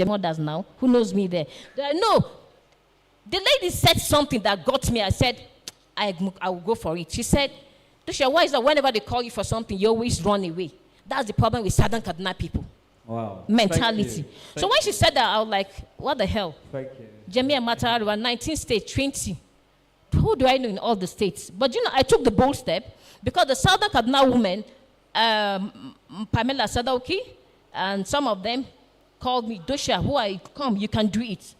Mothers now, who knows me there. No, the lady said something that got me. I said, I will go for it. She said, Dosha, why is that whenever they call you for something, you always run away? That's the problem with Southern Kaduna people. Wow. Mentality. So when she said that, I was like, what the hell? Thank you. Jamia Matarawa, 19 states, 20. Who do I know in all the states? But I took the bold step because the Southern Kaduna women, Pamela Sadauki, and some of them called me, Dosha, who I come, you can do it.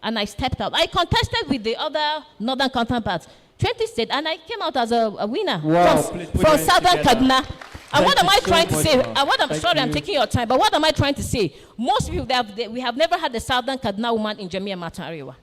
And I stepped out. I contested with the other northern counterparts, 20 states, and I came out as a winner from Southern Kaduna. And what am I trying to say? I'm taking your time, but what am I trying to say? Most people, we have never had a Southern Kaduna woman in Jamia Matariwa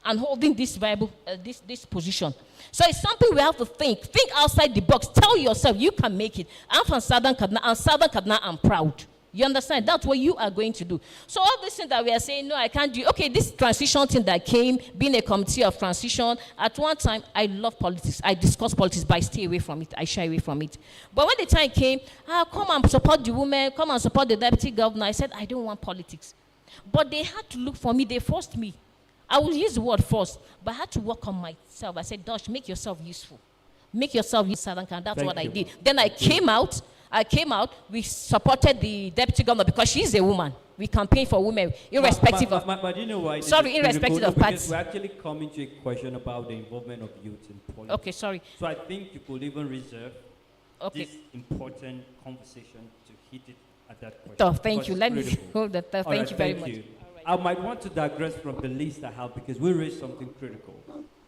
and holding this viable, this position. So it's something we have to think. Think outside the box. Tell yourself you can make it. I'm from Southern Kaduna, and Southern Kaduna, I'm proud. You understand? That's what you are going to do. So all this thing that we are saying, no, I can't do. Okay, this transition thing that came, being a committee of transition, at one time, I love politics. I discuss politics, but I stay away from it. I shy away from it. But when the time came, come and support the women, come and support the deputy governor, I said, I don't want politics. But they had to look for me. They forced me. I will use the word force, but I had to work on myself. I said, Dosh, make yourself useful. Make yourself useful. That's what I did. Then I came out, we supported the deputy governor because she's a woman. We campaign for women, irrespective of... But you know why? Sorry, irrespective of parties. We're actually coming to a question about the involvement of youth in politics. Okay, sorry. So I think you could even reserve this important conversation to hit it at that point. Oh, thank you. Let me hold that. Thank you very much. I might want to digress from the list I have because we raised something critical.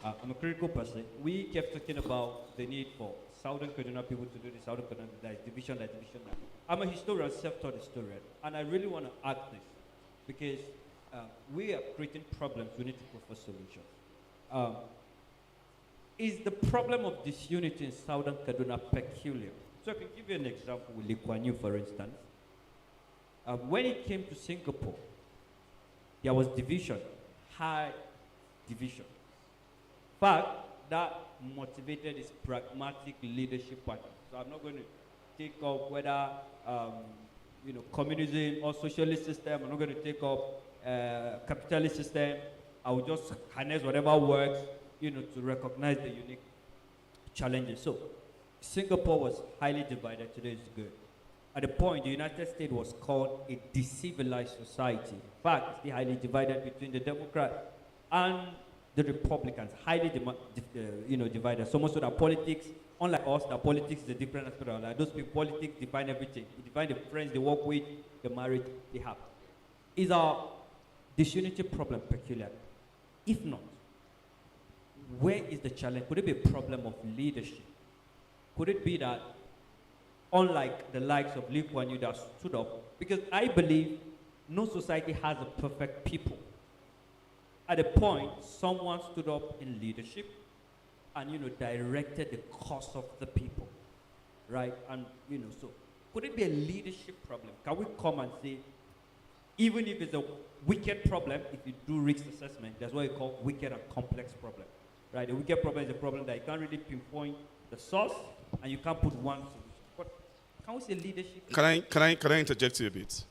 I'm a critical person. We kept talking about the need for Southern Kaduna people to do this, Southern Kaduna, that division. I'm a historian, self-taught historian, and I really want to add this because we are creating problems. We need to go for solutions. Is the problem of disunity in Southern Kaduna peculiar? So I can give you an example with Lee Kuan Yew, for instance. When it came to Singapore, there was division, high division. In fact, that motivated his pragmatic leadership pattern. So I'm not going to take up whether communism or socialist system. I'm not going to take up capitalist system. I will just harness whatever works, to recognize the unique challenges. So Singapore was highly divided. Today is good. At the point, the United States was called a decivilized society. In fact, it's highly divided between the Democrats and the Republicans, highly divided. So much so that politics, unlike us, that politics is a different aspect of life. Those people, politics define everything. They define the friends they work with, the marriage they have. Is our disunity problem peculiar? If not, where is the challenge? Could it be a problem of leadership? Could it be that, unlike the likes of Lee Kuan Yew that stood up, because I believe no society has a perfect people. At a point, someone stood up in leadership and, directed the cause of the people, right? And, so could it be a leadership problem? Can we come and say, even if it's a wicked problem, if you do risk assessment, that's what you call wicked and complex problem, right? A wicked problem is a problem that you can't really pinpoint the source and you can't put one solution. But can we say leadership? Can I interject you a bit?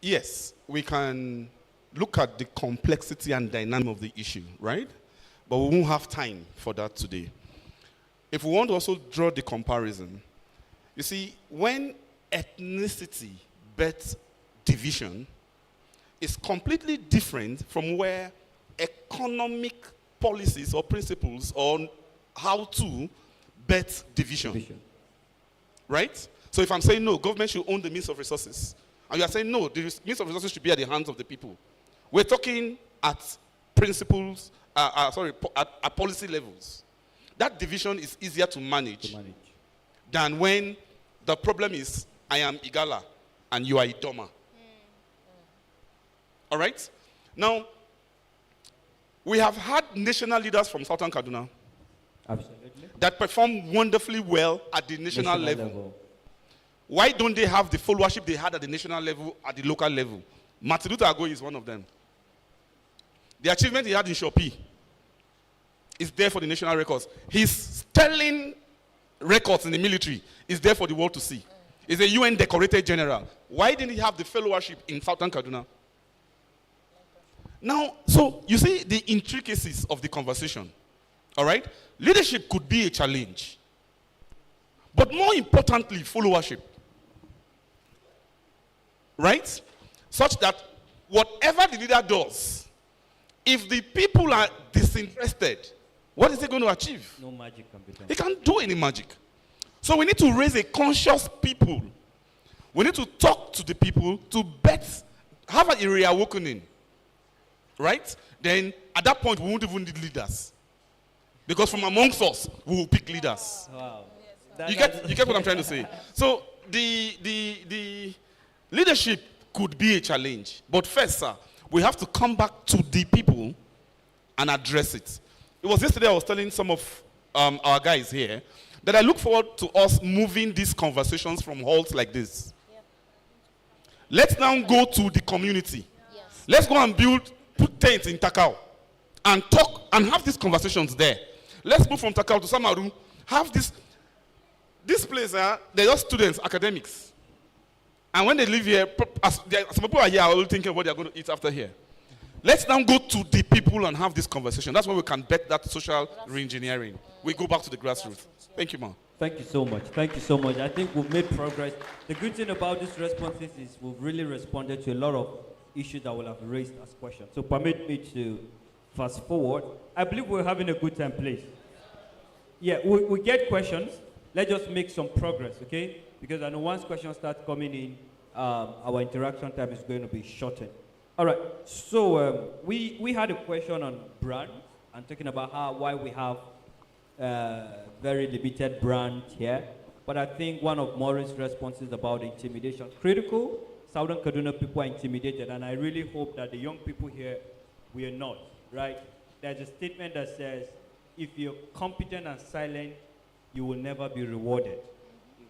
Yes, we can look at the complexity and dynamic of the issue, right? But we won't have time for that today. If we want to also draw the comparison, you see, when ethnicity bets division, is completely different from where economic policies or principles on how to bet division. Right? So if I'm saying no, government should own the means of resources, and you are saying no, the means of resources should be at the hands of the people. We're talking at principles, at policy levels. That division is easier to manage than when the problem is I am Igala and you are Idoma. All right? Now, we have had national leaders from Southern Kaduna that perform wonderfully well at the national level. Why don't they have the followership they had at the national level, at the local level? Martin Luther Agoy is one of them. The achievement he had in Shopee is there for the national records. His sterling records in the military is there for the world to see. He's a UN decorated general. Why didn't he have the fellowship in Southern Kaduna? Now, so you see the intricacies of the conversation. All right? Leadership could be a challenge. But more importantly, followership. Right? Such that whatever the leader does, if the people are disinterested, what is he going to achieve? No magic can be done. He can't do any magic. So we need to raise a conscious people. We need to talk to the people to have an reawakening. Right? Then at that point, we won't even need leaders. Because from amongst us, we will pick leaders. Wow. You get what I'm trying to say? So the leadership could be a challenge. But first, sir, we have to come back to the people and address it. It was yesterday I was telling some of our guys here that I look forward to us moving these conversations from halls like this. Yep. Let's now go to the community. Yes. Let's go and put tents in Takao and talk and have these conversations there. Let's move from Takao to Samaru. Have this place, they're just students, academics. And when they live here, some people are here are all thinking what they're going to eat after here. Let's now go to the people and have this conversation. That's when we can bet that social re-engineering. We go back to the grassroots. Thank you, Ma. Thank you so much. Thank you so much. I think we've made progress. The good thing about these responses is we've really responded to a lot of issues that will have raised as questions. So permit me to fast forward. I believe we're having a good time, please. Yeah, we get questions. Let's just make some progress, okay? Because I know once questions start coming in, our interaction time is going to be shortened. All right, so we had a question on brand and talking about why we have very limited brand here. But I think one of Maureen's responses about intimidation, critical. Southern Kaduna people are intimidated, and I really hope that the young people here, we are not, right? There's a statement that says, if you're competent and silent, you will never be rewarded.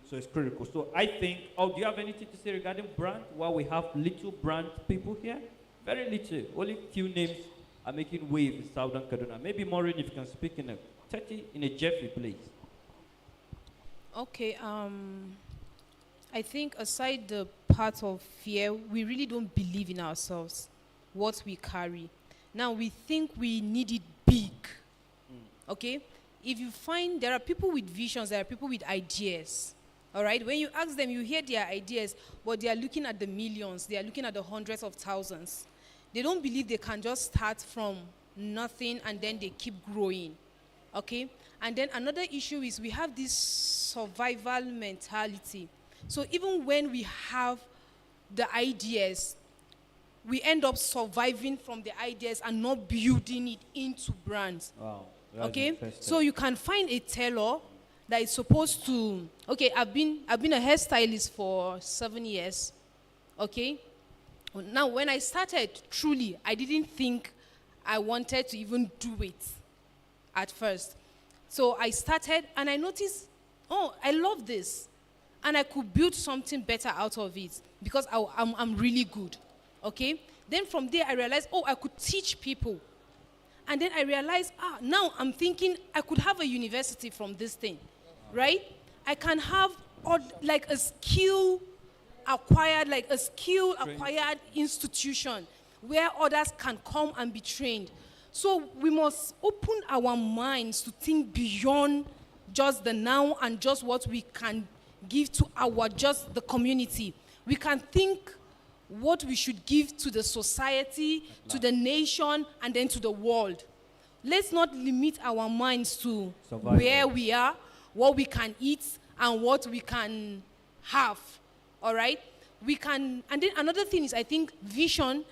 So it's critical. So I think, do you have anything to say regarding brand? While we have little brand people here? Very little. Only few names are making wave in Southern Kaduna. Maybe Maureen, if you can speak in a Jeffrey, please. Okay, I think aside the part of fear, we really don't believe in ourselves, what we carry. Now, we think we need it big, okay? If you find there are people with visions, there are people with ideas, all right? When you ask them, you hear their ideas, but they are looking at the millions, they are looking at the hundreds of thousands. They don't believe they can just start from nothing and then they keep growing, okay? And then another issue is we have this survival mentality. So even when we have the ideas, we end up surviving from the ideas and not building it into brands. Wow. Okay? So you can find a tailor that is supposed to, okay, I've been a hairstylist for 7 years. Okay? Now when I started, truly, I didn't think I wanted to even do it at first. So I started and I noticed, oh, I love this. And I could build something better out of it because I'm really good, okay? Then from there, I realized, oh, I could teach people. And then I realized, now I'm thinking I could have a university from this thing, right? I can have like a skill acquired institution where others can come and be trained. So we must open our minds to think beyond just the now and just what we can give to the community. We can think what we should give to the society, to the nation, and then to the world. Let's not limit our minds to where we are, what we can eat, and what we can have, all right? And then another thing is, I think, vision.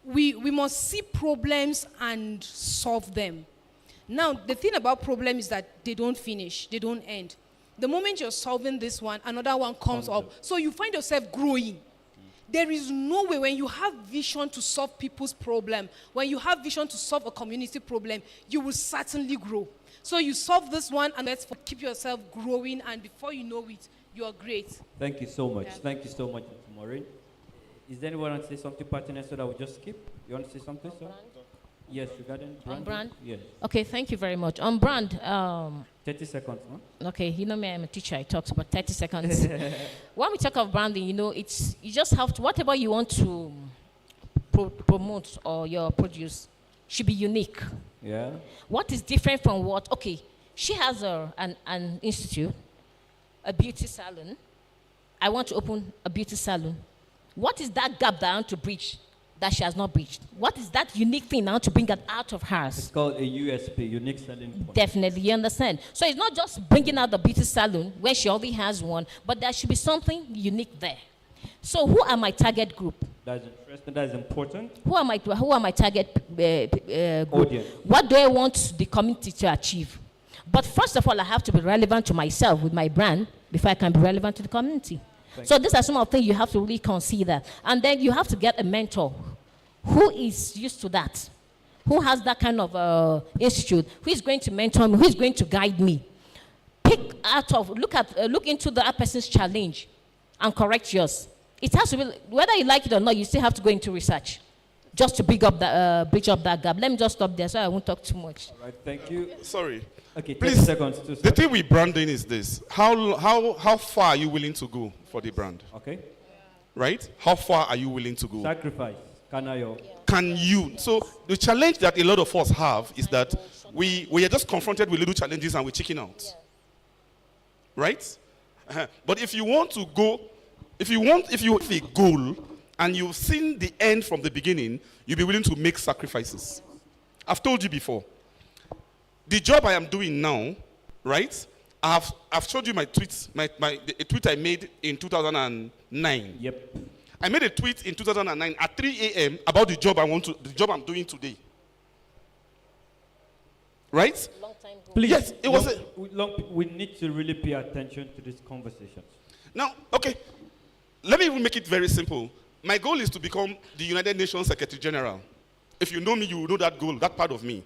We must see problems and solve them. Now, the thing about problems is that they don't finish, they don't end. The moment you're solving this one, another one comes up. So you find yourself growing. There is no way when you have vision to solve people's problem, when you have vision to solve a community problem, you will certainly grow. So you solve this one and let's keep yourself growing, and before you know it, you are great. Thank you so much. Yeah. Thank you so much, Maureen. Is there anyone want to say something pertinent so that we just skip? You want to say something, sir? Yes, regarding brand. On brand? Yes. Okay, thank you very much. On brand, 30 seconds, no? okay, you know me, I'm a teacher. I talk about 30 seconds. When we talk of branding, you know, it's you just have to whatever you want to promote or your produce should be unique. Yeah. What is different from what? Okay, she has an institute, a beauty salon. I want to open a beauty salon. What is that gap that I want to bridge that she has not bridged? What is that unique thing I want to bring it out of It's hers? called a USP, unique selling point. Definitely, you understand. So it's not just bringing out the beauty salon where she already has one, but there should be something unique there. So who are my target group? That's interesting. That is important. Who are my target group? Audience. What do I want the community to achieve? But first of all, I have to be relevant to myself with my brand before I can be relevant to the community. So these are some of the things you have to really consider. And then you have to get a mentor who is used to that, who has that kind of institute, who is going to mentor me, who is going to guide me. Look into the other person's challenge and correct yours. It has to be, whether you like it or not, you still have to go into research just to bridge up that gap. Let me just stop there so I won't talk too much. All right, thank you. Sorry. Okay, 30 Please, seconds. 2 The seconds. thing with branding is this. How far are you willing to go for the brand? Okay. Right? How far are you willing to go? Sacrifice. Kanayo. Can you? So the challenge that a lot of us have is that we are just confronted with little challenges and we chicken out. Right? But if you want to go, if you have a goal and you've seen the end from the beginning, you'll be willing to make sacrifices. I've told you before. The job I am doing now, right? I've showed you my tweets, a tweet I made in 2009. Yep. I made a tweet in 2009 at 3 a.m. about the job I'm doing today. Right? Long time ago. Please. Yes, it was We need to really pay attention to these conversations. Now, okay, let me even make it very simple. My goal is to become the United Nations Secretary General. If you know me, you will know that goal, that part of me.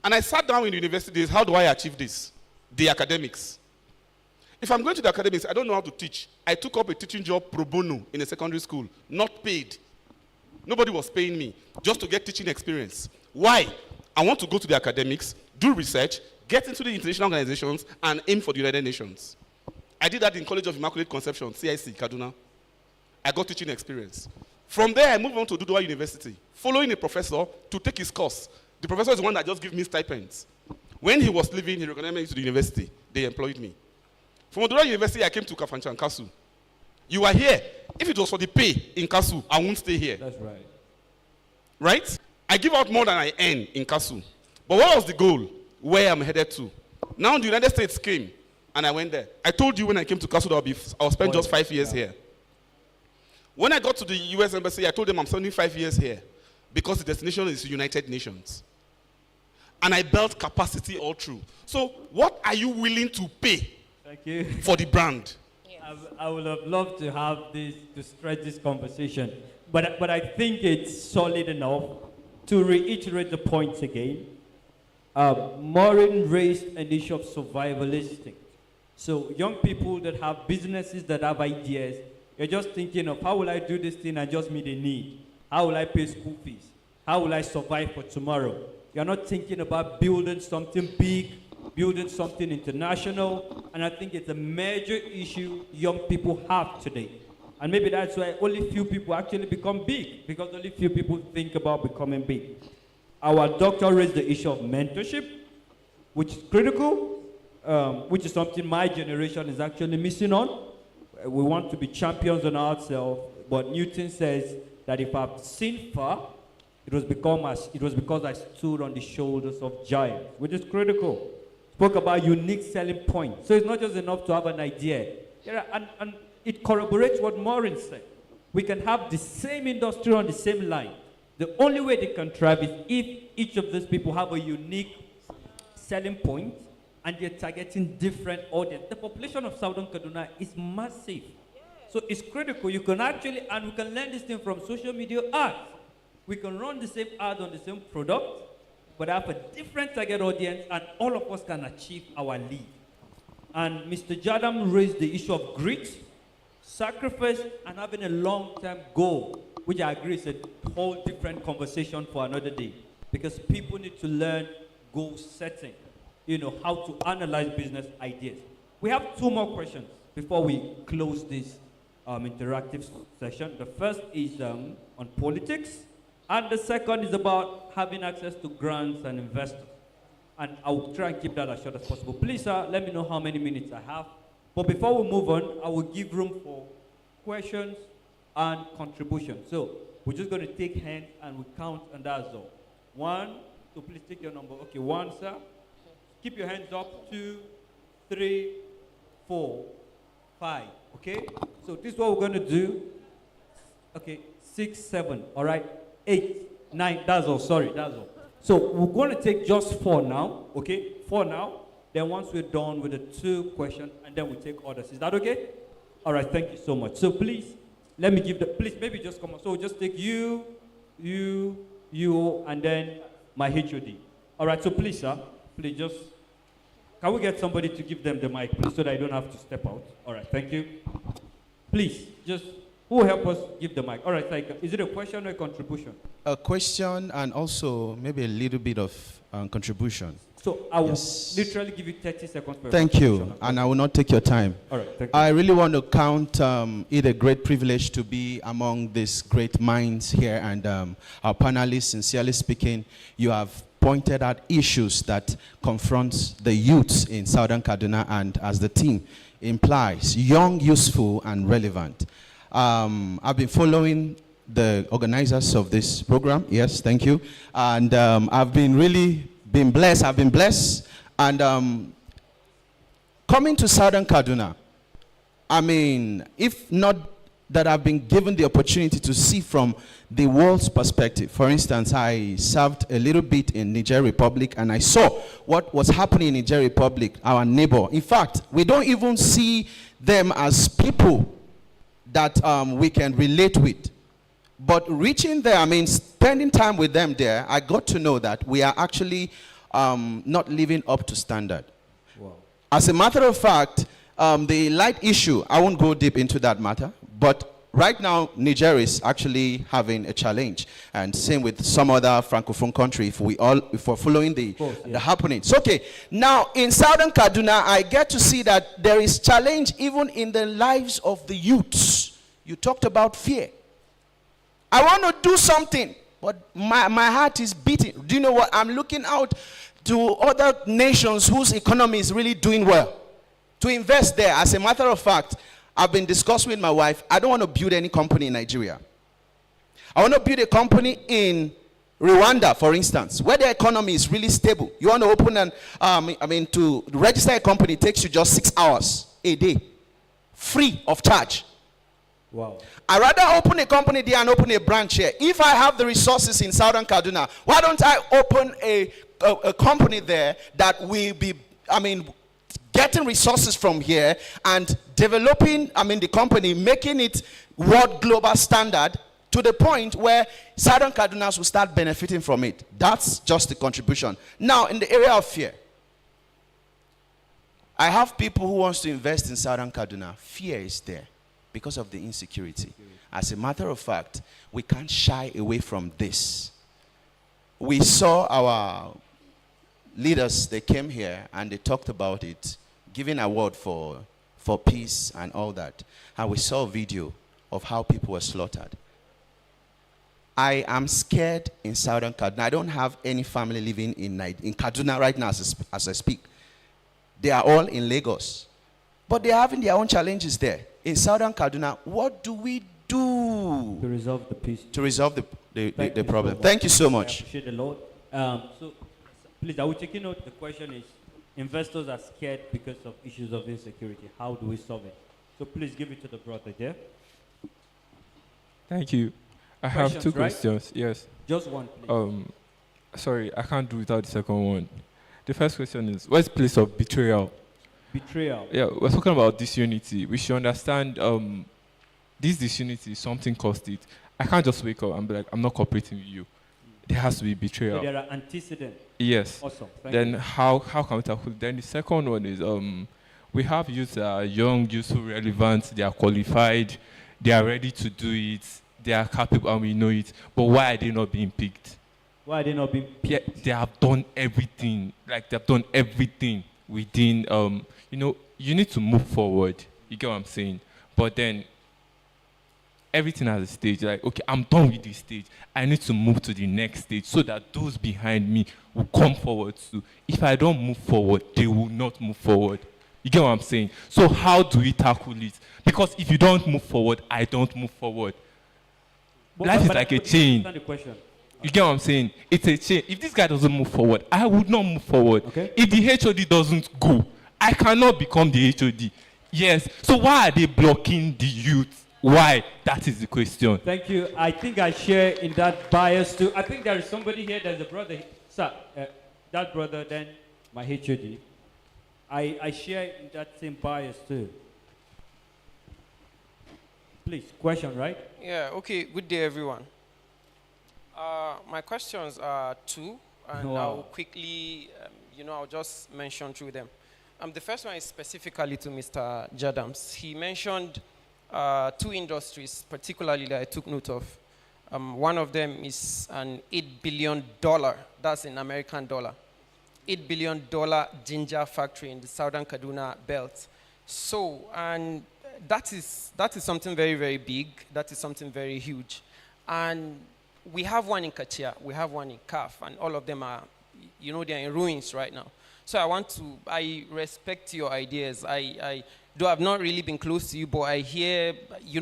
And I sat down in the university days, how do I achieve this? The academics. If I'm going to the academics, I don't know how to teach. I took up a teaching job pro bono in a secondary school, not paid. Nobody was paying me, just to get teaching experience. Why? I want to go to the academics, do research, get into the international organizations, and aim for the United Nations. I did that in College of Immaculate Conception, CIC, Kaduna. I got teaching experience. From there, I moved on to Dudua University, following a professor to take his course. The professor is the one that just gave me stipends. When he was leaving, he recommended me to the university. They employed me. From Dudua University, I came to Kafancha and Kasu. You are here. If it was for the pay in Kasu, I won't stay here. That's right. Right? I give out more than I earn in Kasu. But what was the goal? Where I'm headed to. Now the United States came, and I went there. I told you when I came to Kasu that I'll spend just 5 years here. When I got to the US Embassy, I told them I'm spending 5 years here because the destination is United Nations. And I built capacity all through. So what are you willing to pay Thank you. for the brand? I would have loved to have this, to stretch this conversation. But I think it's solid enough to reiterate the points again. Maureen raised an issue of survival instinct. So young people that have businesses, that have ideas, you're just thinking of how will I do this thing and just meet a need? How will I pay school fees? How will I survive for tomorrow? You're not thinking about building something big, building something international, and I think it's a major issue young people have today. And maybe that's why only few people actually become big, because only few people think about becoming big. Our doctor raised the issue of mentorship, which is critical, which is something my generation is actually missing on. We want to be champions on ourselves, but Newton says that if I've seen far, it was because I stood on the shoulders of giants, which is critical. Spoke about unique selling points. So it's not just enough to have an idea. And it corroborates what Maureen said. We can have the same industry on the same line. The only way they can thrive is if each of these people have a unique selling point and they're targeting different audience. The population of Southern Kaduna is massive. So it's critical. You can actually, and we can learn this thing from social media ads. We can run the same ad on the same product, but have a different target audience, and all of us can achieve our lead. And Mr. Jadam raised the issue of grit, sacrifice, and having a long-term goal, which I agree is a whole different conversation for another day. because people need to learn goal setting, how to analyze business ideas. We have 2 more questions before we close this interactive session. The first is on politics, and the second is about having access to grants and investors. And I'll try and keep that as short as possible. Please, sir, let me know how many minutes I have. But before we move on, I will give room for questions and contributions. So we're just going to take hands and we count, and that's all. 1, so please take your number. Okay, 1, sir. Keep your hands up. 2, 3, 4, 5. Okay? So this is what we're going to do. Okay, 6, 7. All right? 8, 9. That's all. Sorry, that's all. So we're going to take just 4 now. Okay? 4 now. Then once we're done with the 2 questions, and then we take orders. Is that okay? All right, thank you so much. So please, let me give please, maybe just come on. So we'll just take you, and then my HOD. All right, so please, sir, please just, can we get somebody to give them the mic, please, so that I don't have to step out? All right, thank you. Please, just, who will help us give the mic? All right, is it a question or a contribution? A question and also maybe a little bit of contribution. So I will literally give you 30 seconds. Thank you, and I will not take your time. All right, thank you. I really want to count it a great privilege to be among these great minds here, and our panelists, sincerely speaking, you have pointed out issues that confront the youths in Southern Kaduna, and as the theme implies, young, useful, and relevant. I've been following the organizers of this program. Yes, thank you. And I've been blessed, and coming to Southern Kaduna, I mean, if not that I've been given the opportunity to see from the world's perspective. For instance, I served a little bit in Niger Republic, and I saw what was happening in Niger Republic, our neighbor. In fact, we don't even see them as people that we can relate with. But reaching there, I mean, spending time with them there, I got to know that we are actually not living up to standard. Wow. As a matter of fact, the light issue, I won't go deep into that matter, but right now, Niger is actually having a challenge, and same with some other Francophone country if we're following the happenings. Okay, now in Southern Kaduna, I get to see that there is challenge even in the lives of the youths. You talked about fear. I want to do something, but my heart is beating. Do you know what? I'm looking out to other nations whose economy is really doing well to invest there. As a matter of fact, I've been discussing with my wife. I don't want to build any company in Nigeria. I want to build a company in Rwanda, for instance, where the economy is really stable. You want to open to register a company, it takes you just 6 hours a day, free of charge. Wow. I'd rather open a company there and open a branch here. If I have the resources in Southern Kaduna, why don't I open a company there that will be, getting resources from here and developing, the company, making it world global standard to the point where Southern Kadunas will start benefiting from it. That's just the contribution. Now, in the area of fear, I have people who wants to invest in Southern Kaduna. Fear is there because of the insecurity. As a matter of fact, we can't shy away from this. We saw our leaders, they came here and they talked about it, giving award for peace and all that. And we saw a video of how people were slaughtered. I am scared in Southern Kaduna. I don't have any family living in Kaduna right now as I speak. They are all in Lagos. But they are having their own challenges there. In Southern Kaduna, what do we do to resolve the peace? To resolve the problem. Thank you so much. I appreciate the Lord. So, please, I will take note. The question is, investors are scared because of issues of insecurity. How do we solve it? So please give it to the brother there. Thank you. I have 2 questions. Right? Yes. Just one, please. Sorry, I can't do without the second one. The first question is, what's the place of betrayal? Betrayal. Yeah, we're talking about disunity. We should understand this disunity, something caused it. I can't just wake up and be like, I'm not cooperating with you. There has to be betrayal. So there are antecedents. Yes. Awesome. Then you. How can we tackle it? Then the second one is we have youth that are young, useful, relevant, they are qualified, they are ready to do it, they are capable and we know it. But why are they not being picked? Why are they not being picked? They have done everything. Like they've done everything within. You need to move forward. You get what I'm saying? But then everything has a stage. Like, okay, I'm done with this stage. I need to move to the next stage so that those behind me will come forward too. If I don't move forward, they will not move forward. You get what I'm saying? So how do we tackle it? Because if you don't move forward, I don't move forward. Life is like a chain. Understand the question. You get what I'm saying? It's a chain. If this guy doesn't move forward, I would not move forward. Okay. If the HOD doesn't go, I cannot become the HOD. Yes. So why are they blocking the youth? Why? That is the question. Thank you. I think I share in that bias too. I think there is somebody here, there's a brother. Sir, that brother, then my HOD. I share in that same bias too. Please, question, right? Yeah, okay. Good day, everyone. My questions are two, and Wow. I'll quickly, I'll just mention through them. The first one is specifically to Mr. Jadams. He mentioned two industries, particularly that I took note of. One of them is an $8 billion, that's in American dollar, $8 billion ginger factory in the southern Kaduna belt. So, and that is something very, very big. That is something very huge. And we have one in Kachia, we have one in Kaf, and all of them are, they're in ruins right now. So I respect your ideas. Though I've not really been close to you, but I hear,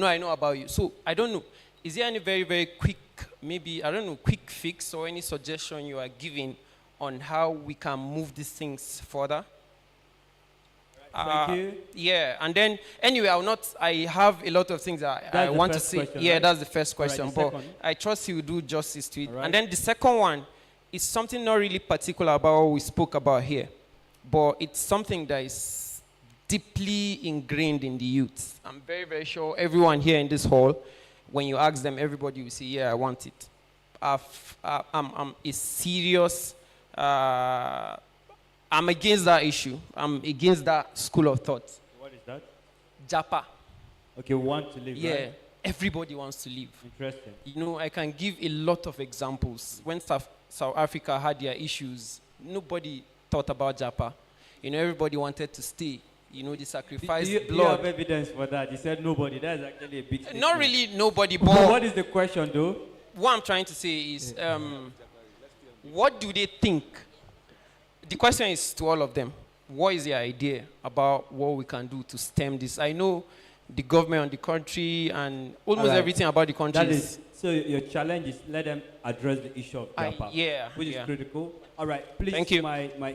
I know about you. So I don't know, is there any very, very quick, maybe, quick fix or any suggestion you are giving on how we can move these things further? Thank you. Yeah, and then anyway, I have a lot of things that I That's the want to first say. question, Yeah, right? that's the first All right, question, the but second. I trust he will do justice to it. All right. And then the second one is something not really particular about what we spoke about here, but it's something that is deeply ingrained in the youth. I'm very, very sure everyone here in this hall, when you ask them, everybody will say, yeah, I want it. I'm a serious, I'm against that issue. I'm against that school of thought. What is that? Japa. Okay, we want to live, Yeah, right? everybody wants to live. Interesting. I can give a lot of examples. When South Africa had their issues, nobody thought about Japa. Everybody wanted to stay. They sacrificed Do you blood. have evidence for that? You said nobody. That's actually a big statement. Not really nobody, But but what is the question, though? what I'm trying to say is, what do they think? The question is to all of them. What is their idea about what we can do to stem this? I know the government and the country and almost All right. everything about the country That is, so your challenge is let them address the issue of Japa, which is yeah. critical. All right, please. Thank you.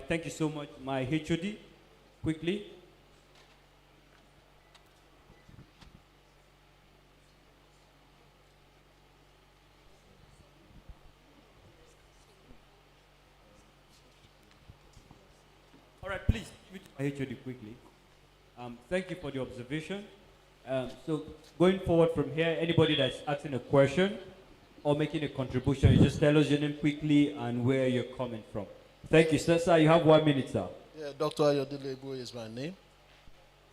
Thank you so much. My HOD, quickly. All right, please, give it to my HOD quickly. Thank you for the observation. So going forward from here, anybody that's asking a question or making a contribution, you just tell us your name quickly and where you're coming from. Thank you, sir. Sir, you have 1 minute, sir. Yeah, Dr. Ayodele is my name.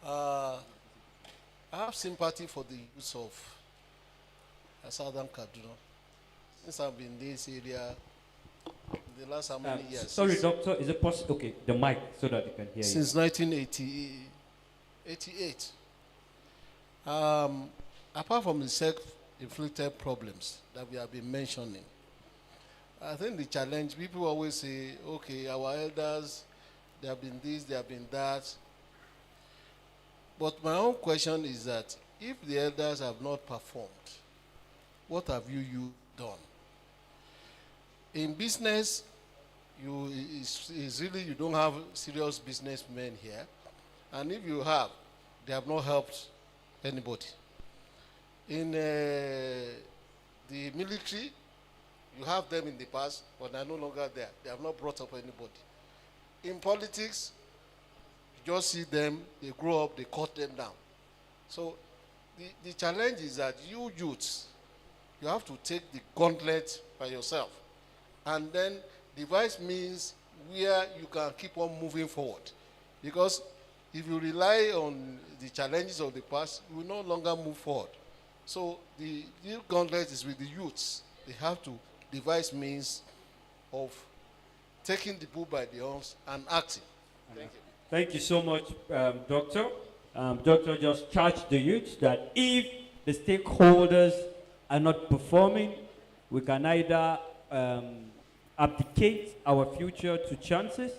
I have sympathy for the use of Southern Kaduna. Since I've been in this area in the last how many years? Sorry, doctor, is it possible? Okay, the mic so that you can hear Since 1988. Apart from the self-inflicted problems that we have been mentioning, I think the challenge, people always say, okay, our elders, they have been this, they have been that. But my own question is that if the elders have not performed, what have you done? In business, it's really you don't have serious businessmen here. And if you have, they have not helped anybody. In the military, you have them in the past, but they're no longer there. They have not brought up anybody. In politics, you just see them, they grow up, they cut them down. So the challenge is that you youths, you have to take the gauntlet by yourself and then devise means where you can keep on moving forward. Because if you rely on the challenges of the past, you will no longer move forward. So the new gauntlet is with the youths. They have to devise means of taking the bull by the horns and acting. Thank you. Thank you so much, Doctor. Doctor just charged the youth that if the stakeholders are not performing, we can either abdicate our future to chances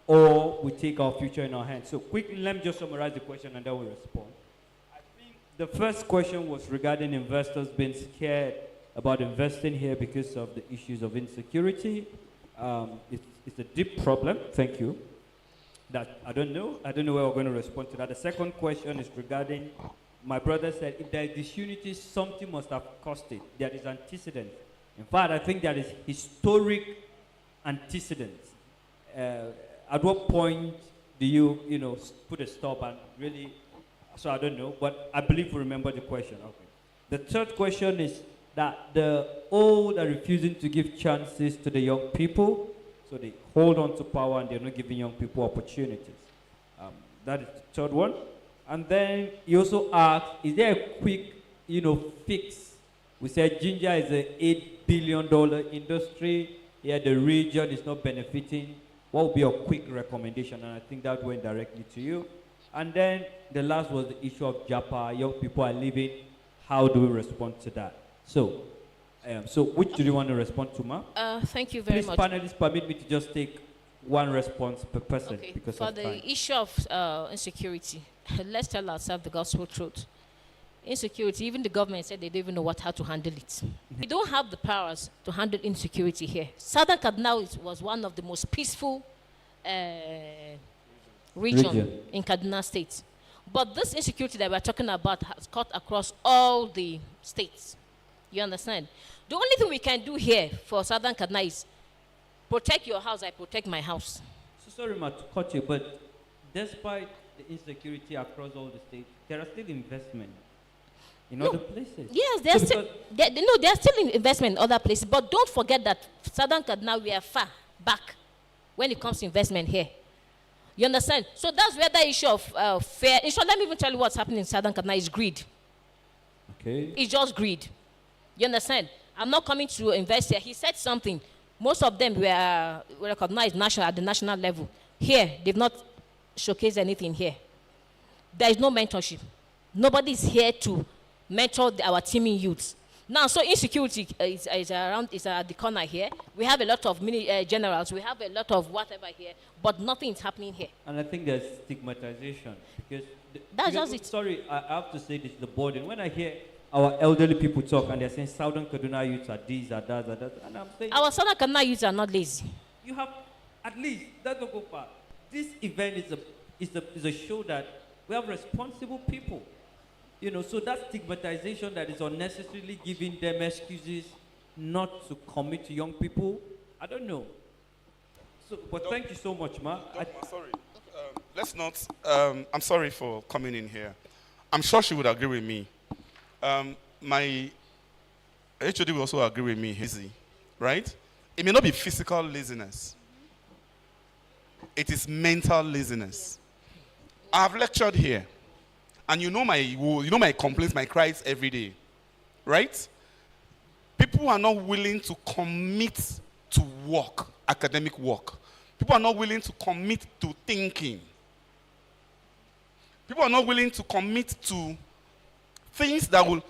or we take our future in our hands. So quickly, let me just summarize the question and then we'll respond. I think the first question was regarding investors being scared about investing here because of the issues of insecurity. It's a deep problem. Thank you. That I don't know where we're going to respond to that. The second question is regarding, my brother said, if there is disunity, something must have caused it. There is antecedent. In fact, I think there is historic antecedent. At what point do you put a stop and really, so I don't know, but I believe we remember the question. Okay. The third question is that the old are refusing to give chances to the young people. So they hold on to power and they're not giving young people opportunities. That is the third one. And then he also asked, is there a quick, fix? We said ginger is an $8 billion industry. Here the region is not benefiting. What would be a quick recommendation? And I think that went directly to you. And then the last was the issue of Japa. Young people are leaving. How do we respond to that? So which do you want to respond to, Ma? Thank you very much. Please, panelists, permit me to just take one response per person. Okay. Because For of the time. issue of insecurity, let's tell ourselves the gospel truth. Insecurity, even the government said they don't even know how to handle it. We don't have the powers to handle insecurity here. Southern Kaduna was one of the most peaceful region in Kaduna State. But this insecurity that we're talking about has cut across all the states. You understand? The only thing we can do here for Southern Kaduna is protect your house, I protect my house. So sorry, Ma, to cut you, but despite the insecurity across all the states, there are still investment in other places. Yes, there's So there's still investment in other places, but don't forget that Southern Kaduna, we are far back when it comes to investment here. You understand? So that's where the issue of fair. In short, let me even tell you what's happening in Southern Kaduna is greed. Okay. It's just greed. You understand? I'm not coming to invest here. He said something. Most of them were recognized at the national level. Here, they've not showcased anything here. There is no mentorship. Nobody is here to mentor our teaming youths. Now, so insecurity is at the corner here. We have a lot of mini generals. We have a lot of whatever here, but nothing is happening here. And I think there's stigmatization because That's just it. Sorry, I have to say this: the burden. When I hear our elderly people talk and they're saying Southern Kaduna youths are these, are that, and I'm saying Our Southern Kaduna youths are not lazy. you have at least that don't go far. This event is a show that we have responsible people. So that stigmatization that is unnecessarily giving them excuses not to commit to young people, I don't know. So, but thank you so much, Ma. Sorry. Let's not. I'm sorry for coming in here. I'm sure she would agree with me. My HOD will also agree with me. Easy, right? It may not be physical laziness. It is mental laziness. I have lectured here. And you know my complaints, my cries every day, right? People are not willing to commit to work, academic work. People are not willing to commit to thinking. People are not willing to commit to things that will.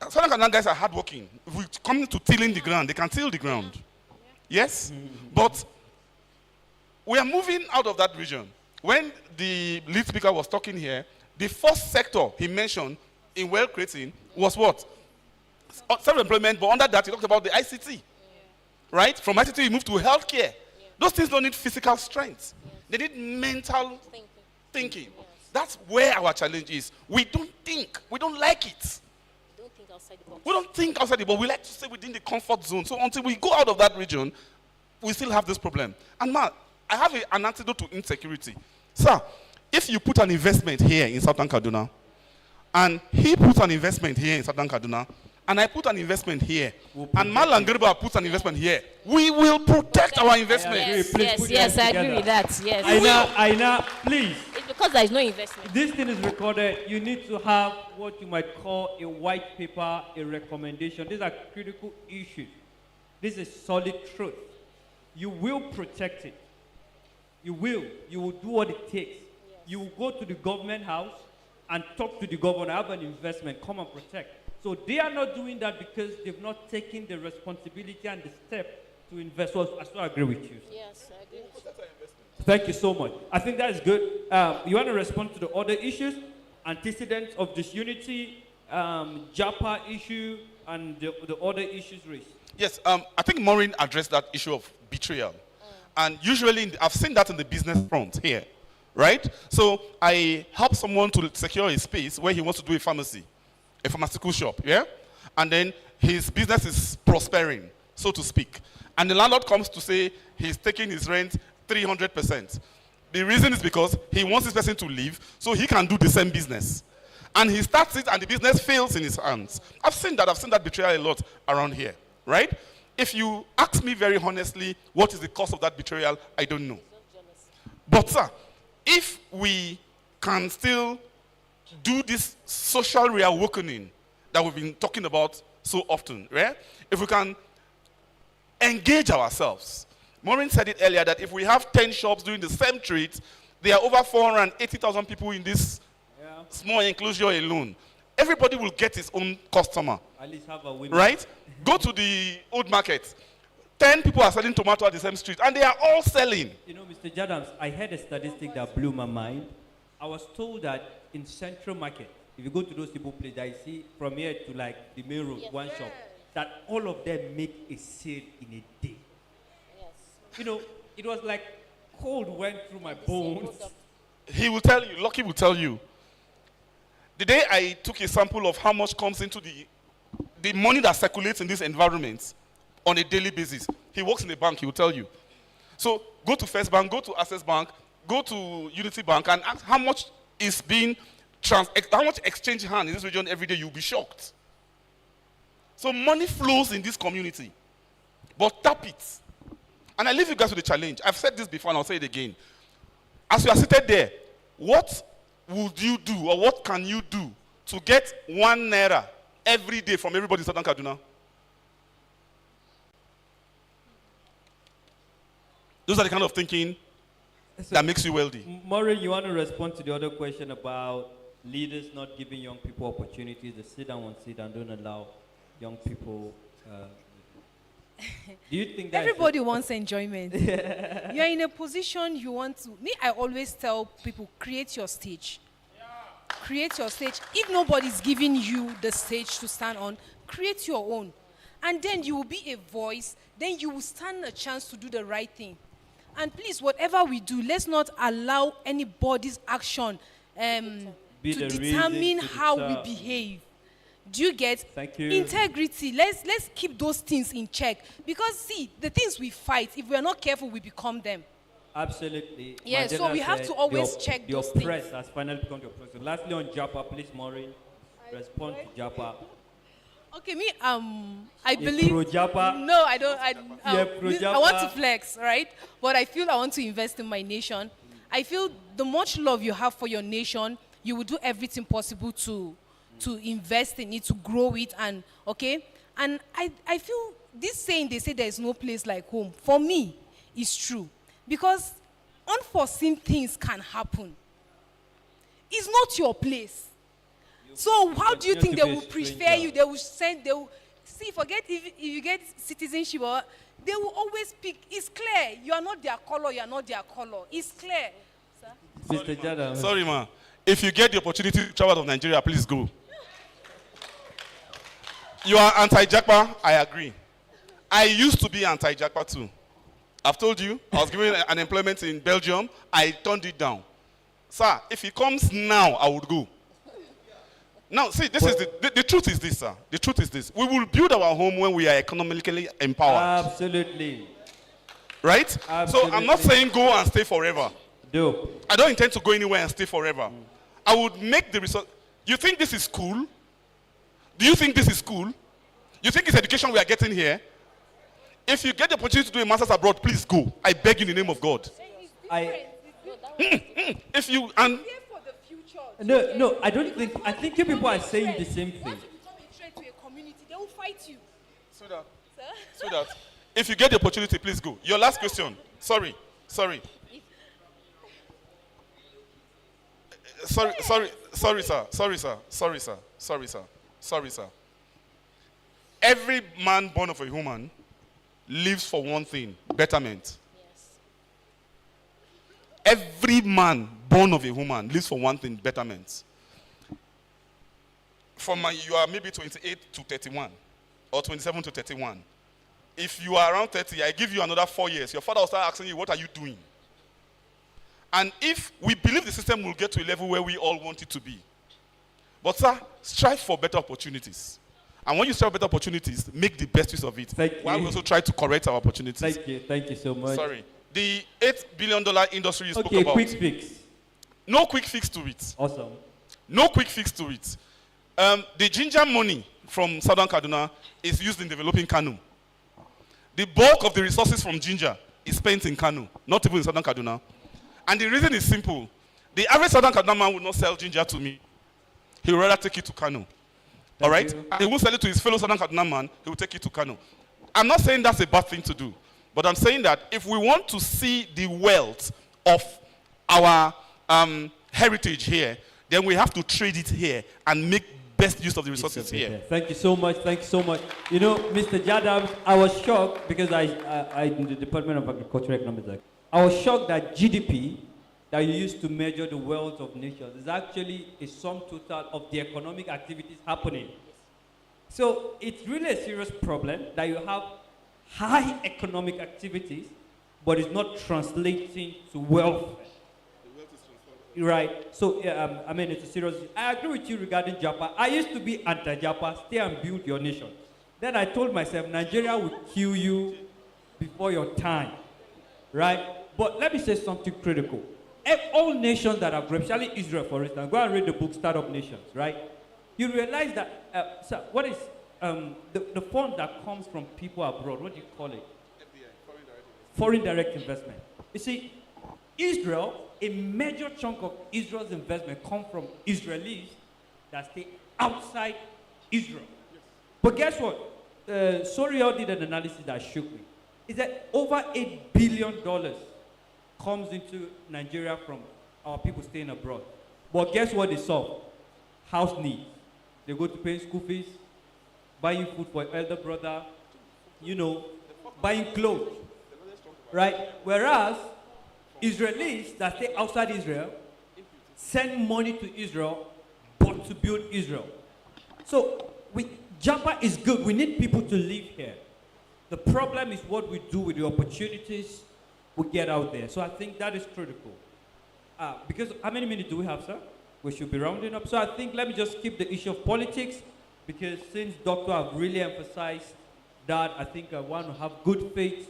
Some of the guys are hardworking. If we come to tilling the ground, they can till the ground. Yes? But we are moving out of that region. When the lead speaker was talking here, the first sector he mentioned in wealth creating was what? Self-employment, but under that he talked about the ICT. Right? From ICT he moved to healthcare. Those things don't need physical strength. They need mental thinking. That's where our challenge is. We don't think. We don't like it. Don't think outside the box. We don't think outside the box. We like to stay within the comfort zone. So until we go out of that region, we still have this problem. And Ma, I have an antidote to insecurity. Sir, if you put an investment here in Southern Kaduna, and he puts an investment here in Southern Kaduna, and I put an investment here, and Malangriba puts an investment here, we will protect our investment. Yes, I agree with that. Yes. Aina, please. It's because there is no investment. This thing is recorded. You need to have what you might call a white paper, a recommendation. These are critical issues. This is solid truth. you will protect it. You will. You will do what it takes. You will go to the government house and talk to the governor, have an investment, come and protect. So they are not doing that because they've not taken the responsibility and the step to invest. So I still agree with you. Yes, I agree. Thank you so much. I think that is good. You want to respond to the other issues, antecedents of disunity, JAPA issue, and the other issues raised? Yes, I think Maureen addressed that issue of betrayal. And usually, I've seen that in the business front here, right? So I help someone to secure a space where he wants to do a pharmacy, a pharmaceutical shop, yeah? And then his business is prospering, so to speak. And the landlord comes to say he's taking his rent 300%. The reason is because he wants this person to leave so he can do the same business. And he starts it and the business fails in his hands. I've seen that betrayal a lot around here, right? If you ask me very honestly, what is the cause of that betrayal, I don't know. But sir, if we can still do this social reawakening that we've been talking about so often, right? If we can engage ourselves. Maureen said it earlier that if we have 10 shops doing the same trade, there are over 480,000 people in this small enclosure alone. Everybody will get his own customer. At least have a win. Right? Go to the old market. 10 people are selling tomato at the same street, and they are all selling. You know, Mr. Jadams, I heard a statistic that blew my mind. I was told that in Central Market, if you go to those people places, I see from here to like the main road, one shop, that all of them make a sale in a day. Yes. You know, it was like cold went through my bones. He will tell you, Lucky will tell you. The day I took a sample of how much comes into the money that circulates in this environment on a daily basis, he works in a bank, he will tell you. So go to First Bank, go to Access Bank, go to Unity Bank and ask how much is being how much exchange hand in this region every day, you'll be shocked. So money flows in this community, but tap it. And I leave you guys with a challenge. I've said this before and I'll say it again. As you are seated there, what would you do or what can you do to get 1 naira every day from everybody in Southern Kaduna? Those are the kind of thinking that makes you wealthy. Maureen, you want to respond to the other question about leaders not giving young people opportunities? They sit down and sit and don't allow young people. Do you think that everybody wants enjoyment? You're in a position you want to. Me, I always tell people, create your stage. Create your stage. If nobody's giving you the stage to stand on, create your own. And then you will be a voice. Then you will stand a chance to do the right thing. And please, whatever we do, let's not allow anybody's action to determine how we behave. Do you get? Thank you. Integrity? Let's keep those things in check. Because see, the things we fight, if we are not careful, we become them. Absolutely. Yeah, so we have to always check those things. Your press has finally become your press. So lastly on JAPA, please, Maureen, respond to JAPA. Okay, me, I believe. Pro JAPA? No, I don't. Pro JAPA. I want to flex, right? But I feel I want to invest in my nation. I feel the much love you have for your nation, you will do everything possible to invest in it, to grow it, and okay. And I feel this saying, they say there is no place like home, for me, is true. Because unforeseen things can happen. It's not your place. So how do you think they will prefer you? They will see, forget if you get citizenship, or they will always pick. It's clear. You are not their color, you are not their color. It's clear. Sir? Mr. Jadam. Sorry, ma. If you get the opportunity to travel out of Nigeria, please go. You are anti-JAPA, I agree. I used to be anti-JAPA too. I've told you, I was given an employment in Belgium, I turned it down. Sir, if he comes now, I would go. Now, see, this is the truth is this, sir. The truth is this. We will build our home when we are economically empowered. Absolutely. Right? Absolutely. So I'm not saying go and stay forever. Do. I don't intend to go anywhere and stay forever. I would make the result. You think this is cool? Do you think this is cool? You think it's education we are getting here? If you get the opportunity to do a master's abroad, please go. I beg you in the name of God. If you and no, I don't think. I think you people are saying the same thing. Once you become a threat to a community, they will fight you. So that If you get the opportunity, please go. Your last question. Sorry. Sorry, sir. Sorry, sir. Every man born of a woman lives for one thing: betterment. Every man born of a woman lives for one thing: betterment. You are maybe 28 to 31 or 27 to 31. If you are around 30, I give you another 4 years. Your father will start asking you, what are you doing? And if we believe the system will get to a level where we all want it to be. But sir, strive for better opportunities. And when you strive for better opportunities, make the best use of it. While we also try to correct our opportunities. Thank you so much. Sorry. The $8 billion industry you spoke about. Okay, quick fix. No quick fix to it. Awesome. No quick fix to it. The ginger money from Southern Kaduna is used in developing Kano. The bulk of the resources from ginger is spent in Kano, not even in Southern Kaduna. And the reason is simple. The average Southern Kaduna man will not sell ginger to me. He will rather take it to Kano. All right? And he won't sell it to his fellow Southern Kaduna man. He will take it to Kano. I'm not saying that's a bad thing to do. But I'm saying that if we want to see the wealth of our heritage here, then we have to trade it here and make best use of the resources here. Thank you so much. Thank you so much. You know, Mr. Jadams, I was shocked because I in the Department of Agricultural Economics, I was shocked that GDP that you use to measure the wealth of nations is actually a sum total of the economic activities happening. So it's really a serious problem that you have high economic activities, but it's not translating to wealth. Right. So, I mean, it's a serious issue. I agree with you regarding Japa. I used to be anti-Japa, stay and build your nation. Then I told myself, Nigeria will kill you before your time. Right? But let me say something critical. All nations that have grown, especially Israel, for instance, go and read the book, Startup Nations, right? You realize that, so what is the fund that comes from people abroad, what do you call it? FBI, foreign direct investment. You see, Israel, a major chunk of Israel's investment comes from Israelis that stay outside Israel. Yes. But guess what? Sorio did an analysis that shook me. Is that over $8 billion comes into Nigeria from our people staying abroad. But guess what they solve? House needs. They go to pay school fees, buying food for elder brother, you know, buying clothes, right? Whereas Israelis that stay outside Israel send money to Israel, but to build Israel. So Japa is good. We need people to live here. The problem is what we do with the opportunities we get out there. So I think that is critical. Because how many minutes do we have, sir? We should be rounding up. So I think let me just keep the issue of politics, because since Doctor have really emphasized that, I think I want to have good faith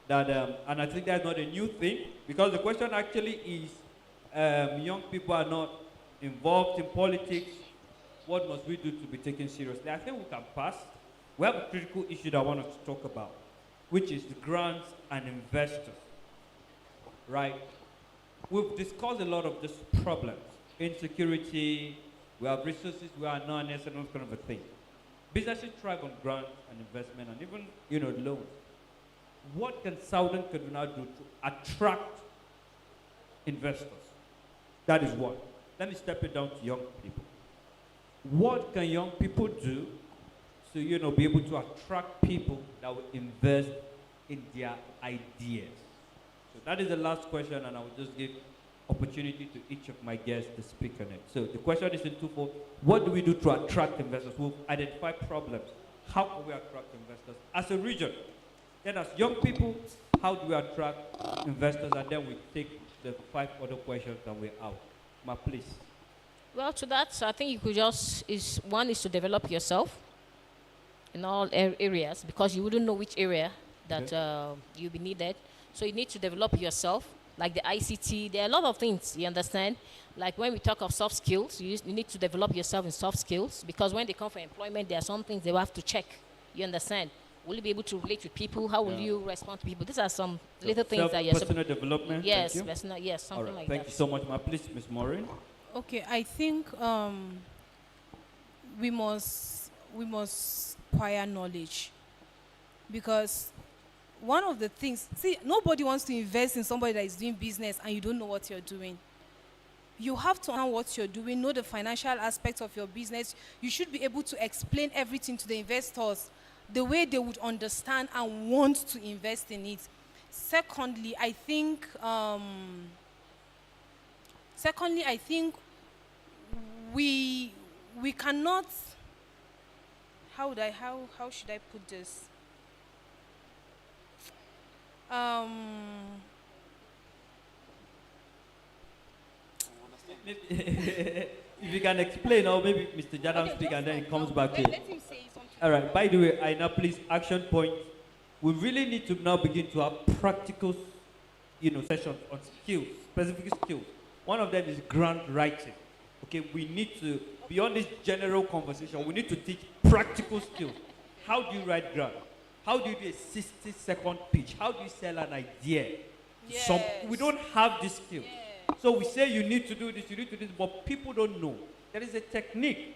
that, and I think that's not a new thing, because the question actually is, young people are not involved in politics. What must we do to be taken seriously? I think we can pass. We have a critical issue that I want us to talk about, which is the grants and investors, right? We've discussed a lot of these problems. Insecurity, we have resources, we are non-national kind of a thing. Businesses thrive on grants and investment and even, you know, loans. What can Southern Kaduna do to attract investors? That is one. Let me step it down to young people. What can young people do to, you know, be able to attract people that will invest in their ideas? So that is the last question, and I will just give opportunity to each of my guests to speak on it. So the question is in twofold. What do we do to attract investors? We've identified problems. How can we attract investors as a region? Then as young people, how do we attract investors? And then we take the 5 other questions and we're out. Ma, please. Well, to that, so I think you could just, one is to develop yourself in all areas, because you wouldn't know which area that you'll be needed. So you need to develop yourself, like the ICT. There are a lot of things, you understand? Like when we talk of soft skills, you need to develop yourself in soft skills, because when they come for employment, there are some things they will have to check. You understand? Will you be able to relate with people? How will you respond to people? These are some little things that you're personal development. Yes, personal, yes, something like that. Thank you so much, ma. Please, Ms. Maureen. Okay, I think we must acquire knowledge, because one of the things, see, nobody wants to invest in somebody that is doing business and you don't know what you're doing. You have to know what you're doing, know the financial aspects of your business. You should be able to explain everything to the investors the way they would understand and want to invest in it. Secondly, I think we cannot, how should I put this? If you can explain, or maybe Mr. Jadam Okay, speak just and then it calm comes down. back to Let him say something. All right. By the way, I now please action point. We really need to now begin to have practical, sessions on skills, specific skills. One of them is grant writing. Okay, we need to, beyond this general conversation, we need to teach practical skills. How do you write grant? How do you do a 60-second pitch? How do you sell an idea? Yes. We don't have this skill. So we say you need to do this, but people don't know. There is a technique.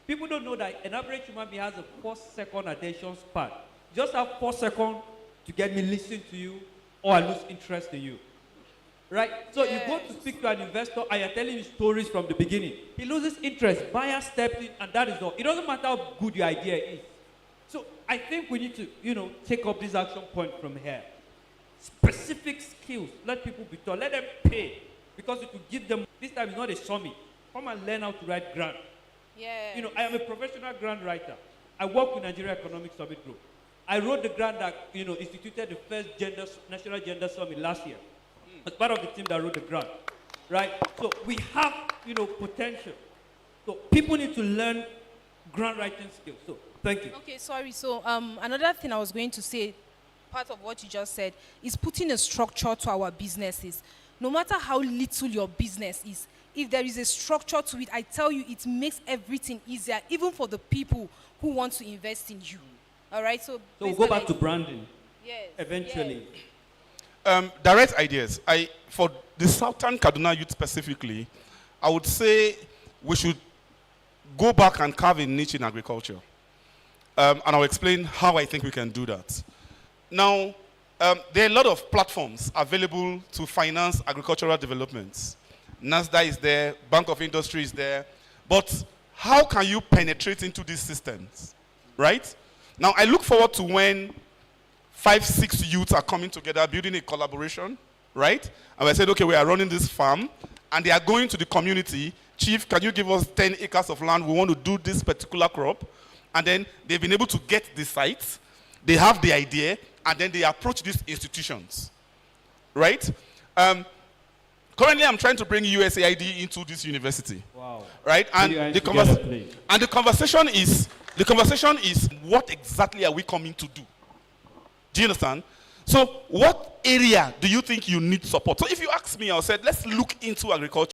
People don't know that an average human being has a 4-second attention span. Just have 4 seconds to get me listening to you, or I lose interest in you. Right? So you go to speak to an investor and you're telling him stories from the beginning. He loses interest. Buyer steps in, and that is all. It doesn't matter how good your idea is. So I think we need to, take up this action point from here. Specific skills. Let people be taught. Let them pay. Because it will give them, this time it's not a summit. Come and learn how to write grant. Yeah. I am a professional grant writer. I work with Nigeria Economic Summit Group. I wrote the grant that, instituted the first National Gender Summit last year. As part of the team that wrote the grant, right? So we have, potential. So people need to learn grant writing skills. So thank you. Okay, sorry. So another thing I was going to say, part of what you just said, is putting a structure to our businesses. No matter how little your business is, if there is a structure to it, I tell you, it makes everything easier, even for the people who want to invest in you. All right? So we'll go back to branding. Yes. Eventually. Yes. Direct ideas. For the Southern Kaduna youth specifically, I would say we should go back and carve a niche in agriculture. And I'll explain how I think we can do that. Now, there are a lot of platforms available to finance agricultural developments. NASDA is there, Bank of Industry is there. But how can you penetrate into these systems, right? Now, I look forward to when 5-6 youths are coming together, building a collaboration, right? And I said, okay, we are running this farm, and they are going to the community. Chief, can you give us 10 acres of land? We want to do this particular crop. And then they've been able to get the sites. They have the idea, and then they approach these institutions, right? Currently, I'm trying to bring USAID into this university, Wow. right? And the conversation is, what exactly are we coming to do? Do you understand? So what area do you think you need support? So if you ask me, I'll say, let's look into agriculture.